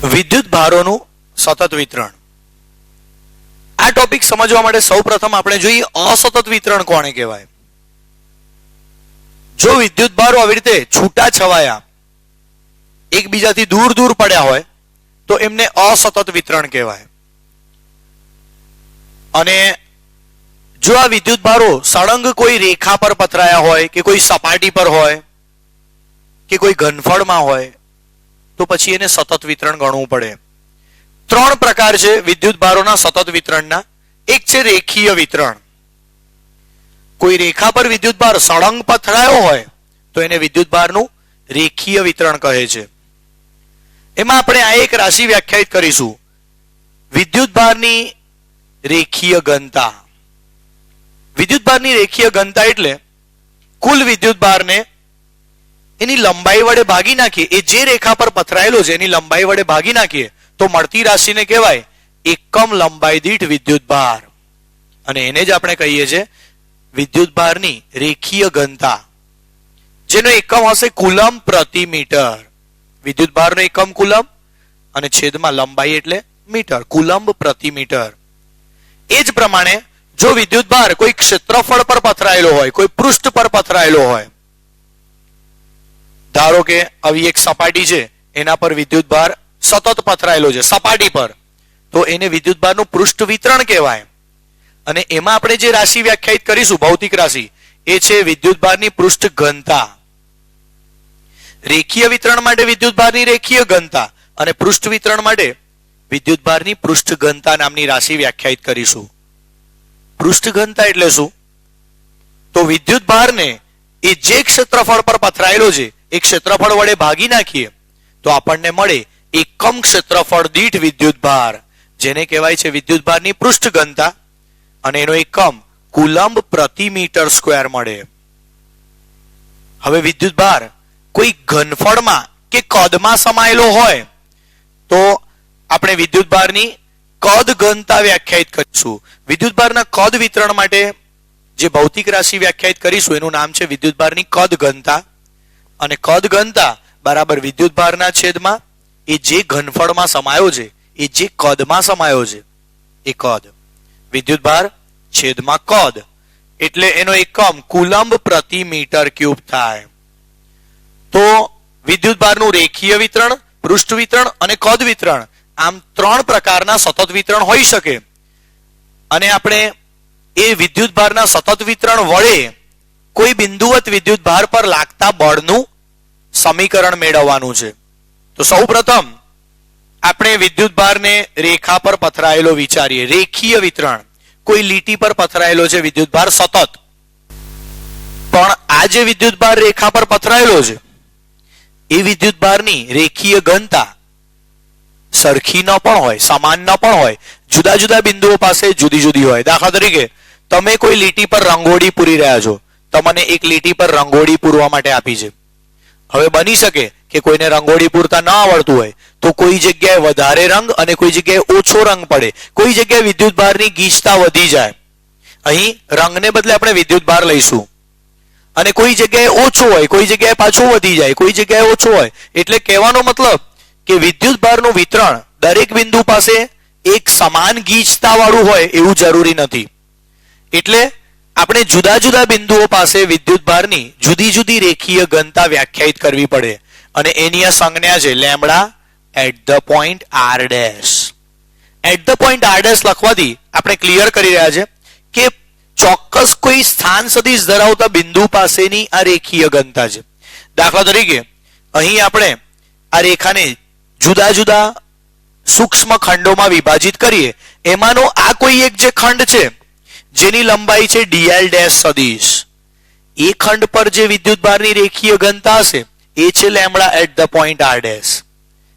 વિદ્યુત ભારોનું સતત વિતરણ. આ ટોપિક સમજવા માટે સૌપ્રથમ આપણે જોઈએ અસતત વિતરણ કોને કહેવાય. જો વિદ્યુત ભારો આવી રીતે છૂટા છવાયા એકબીજાથી દૂર દૂર પડ્યા હોય તો એમને અસતત વિતરણ કહેવાય. અને જો આ વિદ્યુત ભારો સળંગ કોઈ રેખા પર પથરાયા હોય કે કોઈ સપાટી પર હોય કે કોઈ ઘનફળમાં હોય તો પછી એને સતત વિતરણ ગણવું પડે. ત્રણ પ્રકાર છે વિદ્યુત ભારોના સતત વિતરણના. એક છે રેખીય વિતરણ. કોઈ રેખા પર વિદ્યુત ભાર સળંગ પથરાયો હોય તો એને વિદ્યુત ભારનું રેખીય વિતરણ કહે છે. એમાં આપણે આ એક રાશિ વ્યાખ્યાયિત કરીશું, વિદ્યુત ભારની રેખીય ઘનતા. વિદ્યુત ભારની રેખીય ઘનતા એટલે કુલ વિદ્યુત ભારને એની લંબાઈ વડે ભાગી નાખીએ, એ જે રેખા પર પથરાયેલો છે એની લંબાઈ વડે ભાગી નાખીએ તો મળતી રાશિને કહેવાય એકમ લંબાઈ દીઠ વિદ્યુત ભાર. અને એને જ આપણે કહીએ છીએ વિદ્યુત ભારની રેખીય ઘનતા, જેનો એકમ હશે કુલમ પ્રતિ મીટર. વિદ્યુત ભારનો એકમ કુલમ અને છેદમાં લંબાઈ એટલે મીટર, કુલંબ પ્રતિ મીટર. એ જ પ્રમાણે જો વિદ્યુત ભાર કોઈ ક્ષેત્રફળ પર પથરાયેલો હોય, કોઈ પૃષ્ઠ પર પથરાયેલો હોય, ધારો કે આવી એક સપાટી છે એના પર વિદ્યુત ભાર સતત પથરાયેલો છે સપાટી પર, તો એને વિદ્યુત ભારનું પૃષ્ઠ વિતરણ કહેવાય. અને એમાં આપણે જે રાશિ વ્યાખ્યાયિત કરીશું ભૌતિક રાશિ એ છે વિદ્યુત ભારની પૃષ્ઠ ઘનતા. રેખીય વિતરણ માટે વિદ્યુત ભારની રેખીય ઘનતા અને પૃષ્ઠ વિતરણ માટે વિદ્યુત ભારની પૃષ્ઠ ઘનતા નામની રાશિ વ્યાખ્યાયિત કરીશું. પૃષ્ઠ ઘનતા એટલે શું? તો વિદ્યુત ભારને એ જે ક્ષેત્રફળ પર પથરાયેલો છે એ ક્ષેત્રફળ વડે ભાગી નાખીએ તો આપણને મળે એકમ ક્ષેત્રફળ દીઠ વિદ્યુત ભાર, જેને કહેવાય છે વિદ્યુત ભારની પૃષ્ઠ ઘનતા, અને એનો એકમ કુલંબ પ્રતિ મીટર સ્ક્વેર મળે. હવે વિદ્યુત ભાર કોઈ ઘનફળમાં કે કદમાં સમાયેલો હોય તો આપણે વિદ્યુત ભારની કદ ઘનતા વ્યાખ્યાયિત કરીશું. વિદ્યુત ભારના કદ વિતરણ માટે જે ભૌતિક રાશિ વ્યાખ્યાયિત કરીશું એનું નામ છે વિદ્યુત ભારની કદ ઘનતા. અને કદ ઘનતા બરાબર વિદ્યુત ભારના છેદમાં એ જે ઘનફળમાં સમાયો છે, એ જે કદમાં સમાયો છે એ કદ. વિદ્યુત ભાર છેદમાં કદ એટલે એનો એકમ કુલંબ પ્રતિ મીટર ક્યુબ થાય. તો વિદ્યુત ભારનું રેખીય વિતરણ, પૃષ્ઠ વિતરણ અને કદ વિતરણ, આમ ત્રણ પ્રકારના સતત વિતરણ હોઈ શકે. અને આપણે એ વિદ્યુત ભારના સતત વિતરણ વડે કોઈ બિંદુવત વિદ્યુત ભાર પર લાગતા બળનું સમીકરણ મેળવવાનું છે. તો સૌપ્રથમ આપણે વિદ્યુત ભારને રેખા પર પથરાયેલો વિચારીએ. રેખીય વિતરણ, કોઈ લીટી પર પથરાયેલો છે વિદ્યુત ભાર સતત, પણ આ જે વિદ્યુત ભાર રેખા પર પથરાયેલો છે એ વિદ્યુત ભારની રેખીય ઘનતા સરખી ન પણ હોય, સમાન ન પણ હોય, જુદા જુદા બિંદુઓ પાસે જુદી જુદી હોય. દાખલા તરીકે તમે કોઈ લીટી પર રંગોળી પૂરી રહ્યા છો, તમને એક લીટી પર રંગોળી પૂરવા માટે આપી છે. હવે બની શકે કે કોઈને રંગોળી પૂરતા ન આવડતું હોય તો કોઈ જગ્યાએ વધારે રંગ અને કોઈ જગ્યાએ ઓછો રંગ પડે, કોઈ જગ્યાએ વિદ્યુત ભારની ગીચતા વધી જાય. અહીં રંગને બદલે આપણે વિદ્યુત ભાર લઈશું. અને કોઈ જગ્યાએ ઓછો હોય, કોઈ જગ્યાએ પાછો વધી જાય, કોઈ જગ્યાએ ઓછો હોય. એટલે કહેવાનો મતલબ કે વિદ્યુત ભારનું વિતરણ દરેક બિંદુ પાસે એક સમાન ગીચતા વાળું હોય એવું જરૂરી નથી. એટલે આપણે જુદા જુદા બિંદુઓ પાસે વિદ્યુત ભારની જુદી જુદી રેખીય ઘનતા વ્યાખ્યાયિત કરવી પડે. અને એની આ સંજ્ઞા છે lambda at the point R dash. At the point R dash લખવાથી આપણે ક્લિયર કરી રહ્યા છે કે ચોક્કસ કોઈ સ્થાન સદિશ ધરાવતા બિંદુ પાસેની આ રેખીય ઘનતા છે. દાખલા તરીકે અહીં આપણે આ રેખાને જુદા જુદા સૂક્ષ્મ ખંડોમાં વિભાજિત કરીએ, એમાંનો આ કોઈ એક જે ખંડ છે જેની લંબાઈ છે dl ડેશ સદિશ, એ ખંડ પર જે વિદ્યુત ભારની રેખીય ઘનતા હશે એ છે lambda at the point R dash.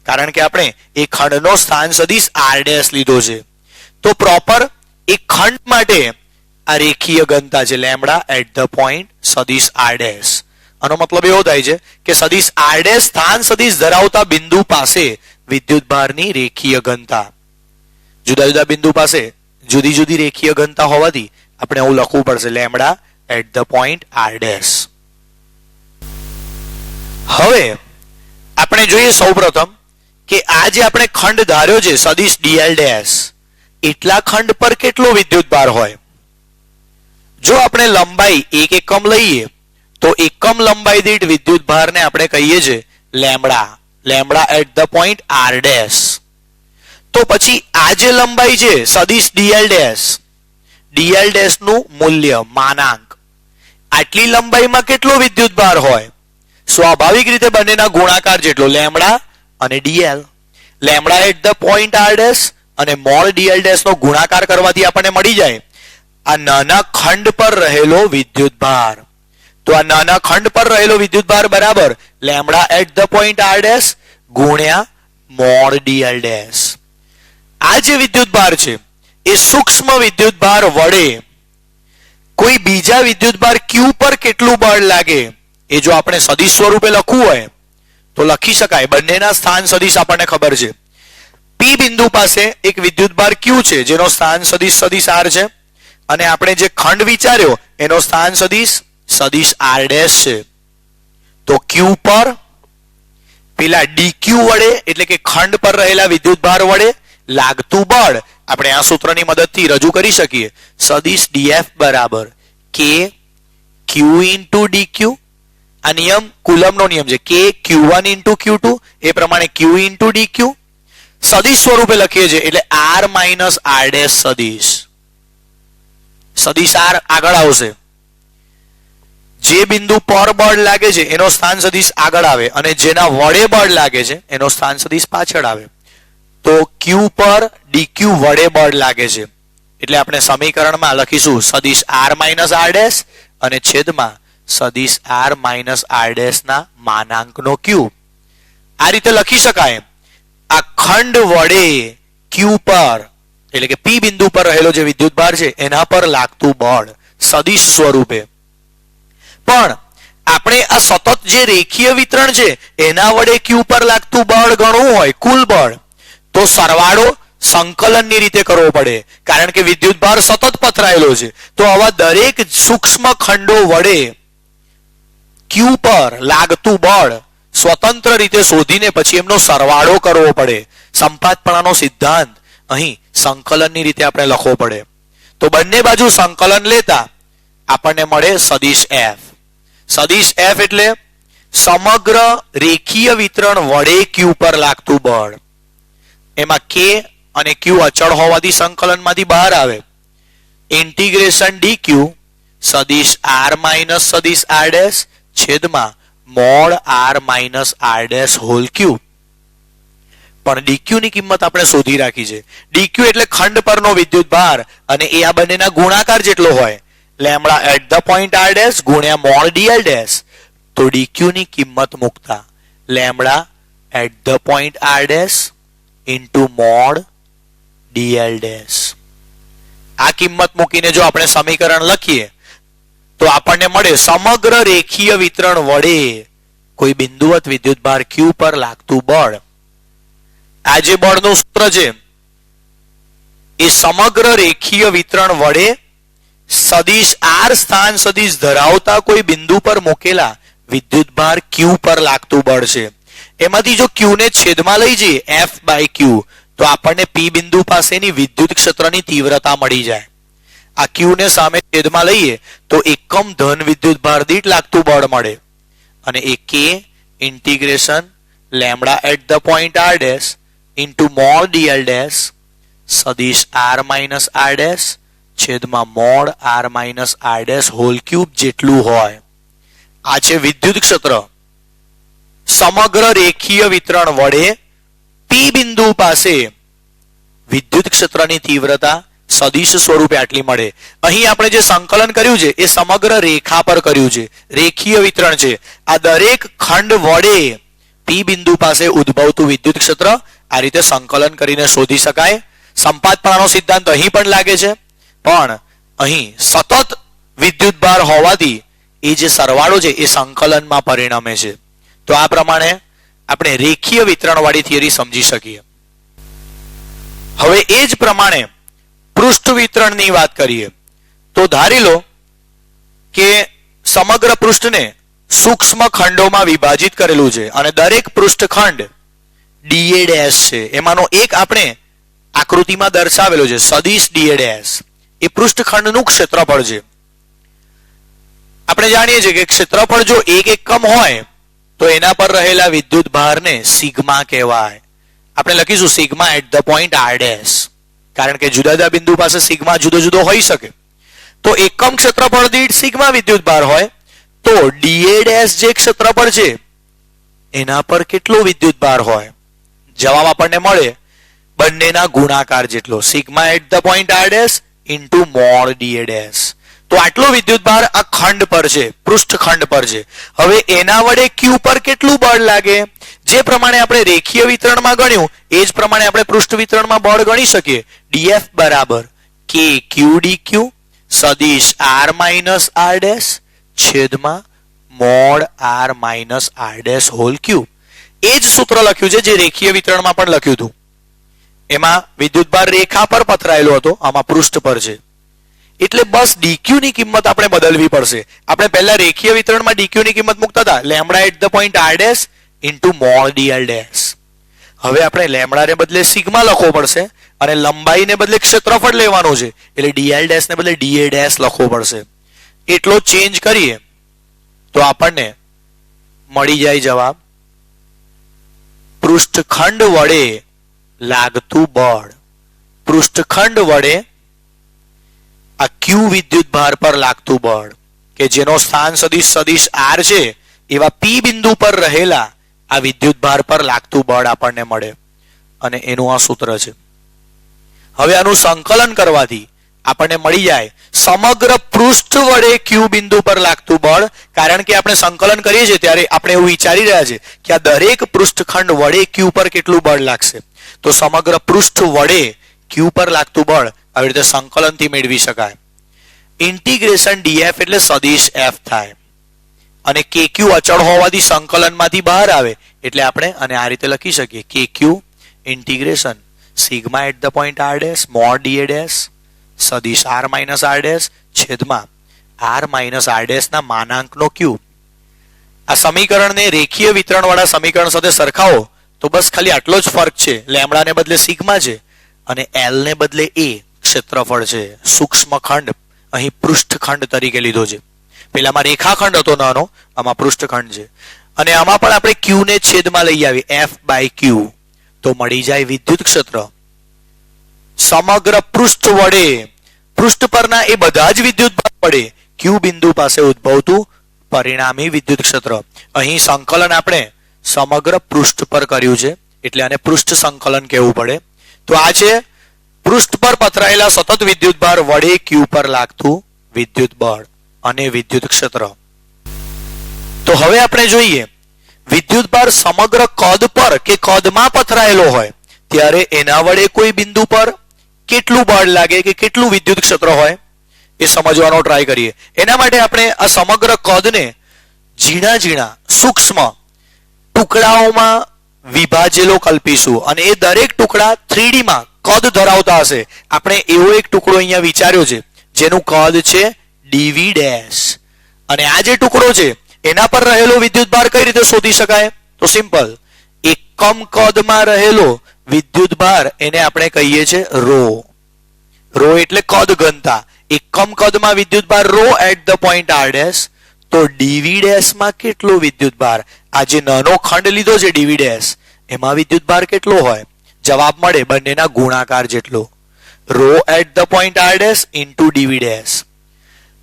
કારણ કે આપણે એ ખંડનો સ્થાન સદિશ આર ડેશ લીધો છે. તો પ્રોપર એ ખંડ માટે આ રેખીય ઘનતા છે લેમ્બડા એટ ધ પોઈન્ટ સદિશ આર ડેશ. આનો મતલબ એવો થાય છે કે સદિશ આર ડેશ સ્થાન સદિશ ધરાવતા બિંદુ પાસે વિદ્યુત ભારની રેખીય ઘનતા. જુદા જુદા બિંદુ પાસે જુદી જુદી રેખીય ઘનતા હોવાથી આપણે એવું લખવું પડશે lambda at the point R dash. હવે આપણે જોઈએ સૌપ્રથમ કે આ જે આપણે ખંડ ધાર્યો છે સદિશ dl ડેશ એટલા ખંડ પર કેટલો વિદ્યુતભાર હોય? જો આપણે લંબાઈ 1 એકમ લઈએ તો એકમ લંબાઈ દીઠ વિદ્યુતભારને આપણે કહીએ છીએ lambda at the point r dash. તો પછી આ જે લંબાઈ છે સદિશ dl ડેશ નું મૂલ્ય માનાંક આટલી લંબાઈમાં કેટલો વિદ્યુતભાર હોય? સ્વાભાવિક રીતે બંનેના ગુણાકાર જેટલો લેમ્બડા અને dl. Lambda at the point r dash અને મોલ dl ડેશ નો ગુણાકાર કરવાથી આપણને મળી જાય આ નાના ખંડ પર રહેલો વિદ્યુતભાર. તો આ નાના ખંડ પર રહેલો વિદ્યુતભાર બરાબર lambda at the point r dash ગુણ્યા મોલ dl ડેશ. આ જે વિદ્યુતભાર છે એ સૂક્ષ્મ વિદ્યુતભાર વડે કોઈ બીજા વિદ્યુતભાર q પર કેટલું બળ લાગે એ જો આપણે સદિશ સ્વરૂપે લખવું હોય તો લખી શકાય. બંનેના સ્થાન સદિશ આપણને ખબર છે. P બિંદુ પાસે એક વિદ્યુતભાર q છે જેનો સ્થાન સદિશ r છે અને આપણે જે ખંડ વિચાર્યો એનો સ્થાન સદિશ r ડેશ છે. તો q પર પેલા dq વડે એટલે કે ખંડ પર રહેલા વિદ્યુતભાર વડે લાગતું બળ આપણે આ સૂત્રની મદદથી રજૂ કરી શકીએ. સદિશ df બરાબર k q into dq. આ નિયમ કુલમનો નિયમ છે k q1 into q2 એ પ્રમાણે q into dq. સદિશ સ્વરૂપે લખીએ છીએ એટલે r minus r ડેશ સદિશ r આગળ આવશે. જે બિંદુ પર બળ લાગે છે એનો સ્થાન સદિશ આગળ આવે અને જેના વડે બળ લાગે છે એનો સ્થાન સદિશ પાછળ આવે. તો q પર dq વડે બળ લાગે છે એટલે આપણે સમીકરણમાં લખીશું સદિશ r minus r ડેશ અને છેદમાં સદિશ r minus r ડેશ ના માનાંકનો q. આ રીતે લખી શકાય આ ખંડ વડે q પર એટલે કે p બિંદુ પર રહેલો જે વિદ્યુતભાર છે એના પર લાગતું બળ સદિશ સ્વરૂપે. પણ આપણે આ સતત જે રેખીય વિતરણ છે એના વડે q પર લાગતું બળ ગણવું હોય કુલ બળ તો સરવાળો સંકલનની રીતે કરવો પડે કારણ કે વિદ્યુતભાર સતત પથરાયેલો છે. તો આવા દરેક સૂક્ષ્મ ખંડો વડે q પર લાગતું બળ સ્વતંત્ર રીતે શોધીને પછી એમનો સરવાળો કરવો પડે. સંપાતપણાનો સિદ્ધાંત અહીં સંકલનની રીતે આપણે લખવો પડે. તો બંને બાજુ સંકલન લેતા આપણને મળે સદિશ f. સદિશ f એટલે સમગ્ર રેખીય વિતરણ વડે q પર લાગતું બળ. એમાં k અને q અચળ હોવાથી સંકલનમાંથી બહાર આવે. ઇન્ટિગ્રેશન dq સદિશ r માઇનસ સદિશ r ડેશ છેદમાં mod r minus r dash whole cube. પણ dq ની કિંમત આપણે શોધી રાખી છે. dq એટલે ખંડ પરનો વિદ્યુતભાર અને એ આ બંનેના ગુણાકાર જેટલો હોય lambda at the point r dash ગુણ્યા મોડ dl ડેશ. તો dq ની કિંમત મૂકતા lambda at the point r dash into mod dl dash. આ કિંમત મૂકીને જો આપણે સમીકરણ લખીએ તો આપણને મળે સમગ્ર રેખીય વિતરણ વડે કોઈ બિંદુવત વિદ્યુતભાર q પર લાગતું બળ. આ જે બળનું સૂત્ર છે એ સમગ્ર રેખીય વિતરણ વડે સદિશ r સ્થાન સદિશ ધરાવતા કોઈ બિંદુ પર મૂકેલા વિદ્યુતભાર q પર લાગતું બળ છે. એમાંથી જો q ને છેદમાં લઈ જઈએ f by q તો આપણને p બિંદુ પાસેની વિદ્યુત ક્ષેત્રની તીવ્રતા મળી જાય. આ q ને સામે છેદમાં લઈએ તો એકમ ધન વિદ્યુતભાર દીઠ લાગતું બળ મળે અને એ k integration lambda at the point r dash into mod dl dash સદિશ r માઇનસ r ડેશ છેદમાં mod r minus r dash whole cube જેટલું હોય. આ છે વિદ્યુત ક્ષેત્ર. સમગ્ર રેખીય વિતરણ વડે p બિંદુ પાસે વિદ્યુત ક્ષેત્રની તીવ્રતા સદિશ સ્વરૂપે આટલી મળે. અહીં આપણે જે સંકલન કર્યું છે એ સમગ્ર રેખા પર કર્યું છે. રેખીય વિતરણ છે. આ દરેક ખંડ વડે p બિંદુ પાસે ઉદ્ભવતું વિદ્યુત ક્ષેત્ર આ રીતે સંકલન કરીને શોધી શકાય. સંપાતપણાનો સિદ્ધાંત અહીં પણ લાગે છે પણ અહીં સતત વિદ્યુતભાર હોવાથી એ જે સરવાળો છે એ સંકલનમાં પરિણમે છે. તો આ પ્રમાણે આપણે રેખીય વિતરણ વાળી થિયરી સમજી શકીએ. હવે એ જ પ્રમાણે પૃષ્ઠ વિતરણની વાત કરીએ તો ધારી લો કે સમગ્ર પૃષ્ઠને સૂક્ષ્મ ખંડોમાં વિભાજિત કરેલું છે અને દરેક પૃષ્ઠખંડ ડીએ ડેશ છે, એમાંનો એક આપણે આકૃતિમાં દર્શાવેલો છે સદિશ ડીએ ડેશ, એ પૃષ્ઠખંડનું ક્ષેત્રફળ છે. આપણે જાણીએ છીએ કે ક્ષેત્રફળ જો 1 એકમ હોય તો એના પર રહેલા વિદ્યુત ભારને સિગ્મા કહેવાય. આપણે લખીશું sigma at the point R dash, કારણ કે જુદા જુદા બિંદુ પાસે સિગ્મા જુદો જુદો હોઈ શકે. તો એકમ ક્ષેત્રફળ દીઠ સિગ્મા વિદ્યુત ભાર હોય તો ડીએ ડેશ જે ક્ષેત્રફળ છે એના પર કેટલો વિદ્યુત ભાર હોય? જવાબ આપણને મળે બંનેના ગુણાકાર જેટલો, sigma at the point R dash into mod DA dash. તો આટલો વિદ્યુત ભાર આ ખંડ પર છે, પૃષ્ઠખંડ પર છે. હવે એના વડે ક્યુ પર કેટલું બળ લાગે? જે પ્રમાણે આપણે રેખીય વિતરણમાં ગણ્યું એ જ પ્રમાણે આપણે પૃષ્ઠ વિતરણમાં બળ ગણી શકીએ. ડીએફ બરાબર કે ક્યુ ડી ક્યુ સદિશ આર માઇનસ આર ડેશ છેદમાં mod R minus R dash whole cube. એ જ સૂત્ર લખ્યું છે જે રેખીય વિતરણમાં પણ લખ્યું હતું. એમાં વિદ્યુતભાર રેખા પર પથરાયેલો હતો, આમાં પૃષ્ઠ પર છે. એટલે બસ ડીક્યુ ની કિંમત આપણે બદલવી પડશે. આપણે પહેલા રેખીય વિતરણમાં ડીક્યુ ની કિંમત મૂકતા હતા lambda at the point R dash into mod D L dash. હવે આપણે લેમ્બડા ને બદલે સિગ્મા લખવો પડશે અને લંબાઈને બદલે ક્ષેત્રફળ લેવાનું છે, એટલે ડીએલ ડેશ ને બદલે ડીએ ડેશ લખવો પડશે. એટલો ચેન્જ કરીએ તો આપણને મળી જાય જવાબ પૃષ્ઠખંડ વડે લાગતું બળ. પૃષ્ઠખંડ વડે આ ક્યુ વિદ્યુત ભાર પર લાગતું બળ કે જેનો સ્થાન સદિશ સદિશ આર છે એવા પી બિંદુ પર રહેલા આ વિદ્યુત ભાર પર લાગતું બળ આપણને મળે અને એનું આ સૂત્ર છે. હવે આનું સંકલન કરવાથી આપણને મળી જાય સમગ્ર પૃષ્ઠ વડે ક્યુ બિંદુ પર લાગતું બળ. કારણ કે આપણે સંકલન કરીએ છીએ ત્યારે આપણે એવું વિચારી રહ્યા છે કે આ દરેક પૃષ્ઠખંડ વડે ક્યુ પર કેટલું બળ લાગશે, તો સમગ્ર પૃષ્ઠ વડે ક્યુ પર લાગતું બળ આવી રીતે સંકલનથી મેળવી શકાય. ઇન્ટિગ્રેશન ડીએફ એટલે સદિશ એફ થાય અને કે ક્યુ અચળ હોવાથી સંકલનમાંથી બહાર આવે એટલે આપણે આને આ રીતે લખી શકીએ કે Q integration sigma at the point R dash mod DA dash સદિશ આર માઇનસ આર ડેશ છેદમાં આર માઇનસ આર ડેશ ના માનાંકનો ક્યુ. આ સમીકરણને રેખીય વિતરણ વાળા સમીકરણ સાથે સરખાવો તો બસ ખાલી આટલો જ ફરક છે. લેમ્બડા ને બદલે સિગ્મા છે અને એલ ને બદલે એ ક્ષેત્રફળ છે. સૂક્ષ્મ ખંડ અહીં પૃષ્ઠખંડ તરીકે લીધો છે. પેલામાં રેખાખંડ હતો નાનો, આમાં પૃષ્ઠખંડ છે. અને આમાં પણ આપણે ક્યુ ને છેદમાં લઈ આવી એફ બાય ક્યુ તો મળી જાય વિદ્યુત ક્ષેત્ર. સમગ્ર પૃષ્ઠ વડે પૃષ્ઠ પરના એ બધા જ વિદ્યુત ભાર વડે ક્યુ બિંદુ પાસે ઉદ્ભવતું પરિણામી વિદ્યુત ક્ષેત્ર. અહીં સંકલન આપણે સમગ્ર પૃષ્ઠ પર કર્યું છે એટલે આને પૃષ્ઠ સંકલન કહેવું પડે. તો આ છે પૃષ્ઠ પર પથરાયેલા સતત વિદ્યુત ભાર વડે ક્યુ પર લાગતું વિદ્યુત બળ અને વિદ્યુત ક્ષેત્ર. તો હવે આપણે જોઈએ વિદ્યુત ભાર સમગ્ર કદ પર કે કદમાં પથરાયેલો હોય ત્યારે એના વડે કોઈ બિંદુ પર કેટલું બળ લાગે કે કેટલું વિદ્યુત ક્ષેત્ર હોય એ સમજવાનો ટ્રાય કરીએ. એના માટે આપણે આ સમગ્ર કદને ઝીણા ઝીણા સૂક્ષ્મ ટુકડાઓમાં વિભાજેલો કલ્પીશું અને એ દરેક ટુકડા 3D માં કદ ધરાવતા હશે. આપણે એવો એક ટુકડો અહીંયા વિચાર્યો છે જેનું કદ છે ડીવી ડેશ અને આ જે ટુકડો છે એના પર રહેલો વિદ્યુત ભાર કઈ રીતે શોધી શકાય? તો સિમ્પલ, એકમ કદમાં રહેલો વિદ્યુત ભાર એને આપણે કહીએ છીએ રો. રો એટલે કદ ઘનતા. એકમ કદમાં વિદ્યુત ભાર rho at the point R dash તો ડીવી ડેશ માં કેટલો વિદ્યુત ભાર? આ જે નાનો ખંડ લીધો છે ડીવી ડેશ એમાં વિદ્યુત ભાર કેટલો હોય? જવાબ મળે બંનેના ગુણાકાર જેટલો. Rho at the point R dash into D V dash.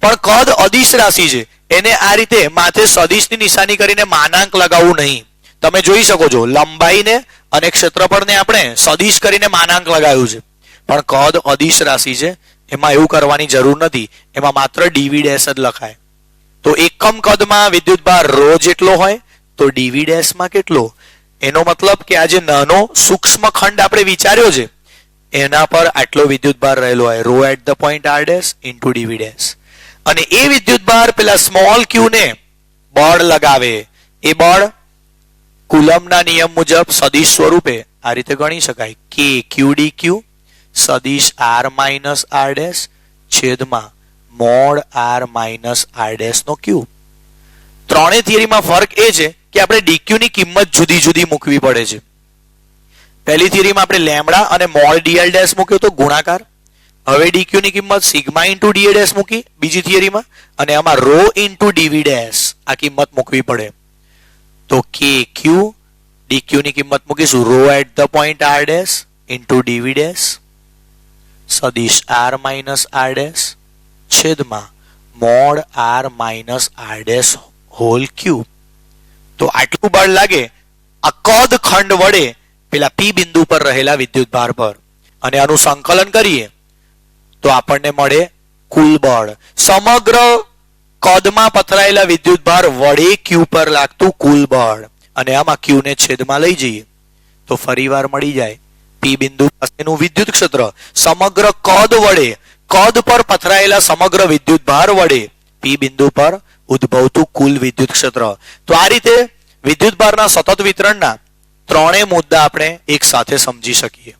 પણ કદ અદિશ રાશિ છે એને આ રીતે માથે સદિશની નિશાની કરીને માનાંક લગાવવું નહીં. તમે જોઈ શકો છો લંબાઈને અને ક્ષેત્રફળને આપણે સદિશ કરીને માનાંક લગાવ્યું છે પણ કદ અદિશ રાશિ છે એમાં એવું કરવાની જરૂર નથી. એમાં માત્ર ડીવી ડેશ જ લખાય. તો એકમ કદમાં વિદ્યુત ભાર રો જેટલો હોય તો ડીવી ડેશ માં કેટલો? એનો મતલબ કે આ જે નાનો સૂક્ષ્મ ખંડ આપણે વિચાર્યો છે એના પર આટલો વિદ્યુત ભાર રહેલો હોય rho at the point R dash into D V dash. અને એ વિદ્યુત ભાર પેલા સ્મોલ ક્યુ ને બળ લગાવે. એ બળ કુલમના નિયમ મુજબ સદિશ સ્વરૂપે આ રીતે ગણી શકાય કે ક્યુ ડી ક્યુ સદિશ આર માઇનસ આર ડેશ છેદમાં mod R minus R dash નો ક્યુ. ત્રણેય થિયરીમાં ફરક એ છે કે આપણે ડીક્યુ ની કિંમત જુદી જુદી મૂકવી પડે છે. પહેલી થિયરીમાં આપણે લેમડા અને મોડ ડીએલ ડેશ મૂક્યો તો ગુણાકાર. હવે ડીક્યુ ની કિંમત સિગ્મા ઇન્ટુ ડીએ ડેશ મૂકી બીજી થિયરીમાં, અને આમાં રો ઇન્ટુ ડીવી ડેશ આ કિંમત મૂકવી પડે. તો કે ક્યુ ડીક્યુ ની કિંમત મૂકીશું rho at the point R dash into D V dash સદિશ આર માઇનસ આર ડેશ છેદમાં mod R minus R dash whole cube. તો આટલું બળ લાગે આ કદ ખંડ વડે પેલા પી બિંદુ પર રહેલા વિદ્યુત ભાર પર, અને આનું સંકલન કરીએ તો આપણને મળે કુલ બળ. સમગ્ર કદમાં પથરાયેલા વિદ્યુત ભાર વડે ક્યુ પર લાગતું કુલ બળ, અને આમાં ક્યુ ને છેદમાં લઈ જઈએ તો ફરીવાર મળી જાય પી બિંદુ પાસેનું વિદ્યુત ક્ષેત્ર સમગ્ર કદ વડે, કદ પર પથરાયેલા સમગ્ર વિદ્યુત ભાર વડે પી બિંદુ પર ઉદ્ભવતું કુલ વિદ્યુત ક્ષેત્ર. તો આ રીતે વિદ્યુત ભારના સતત વિતરણના ત્રણેય મુદ્દા આપણે એક સાથે સમજી શકીએ.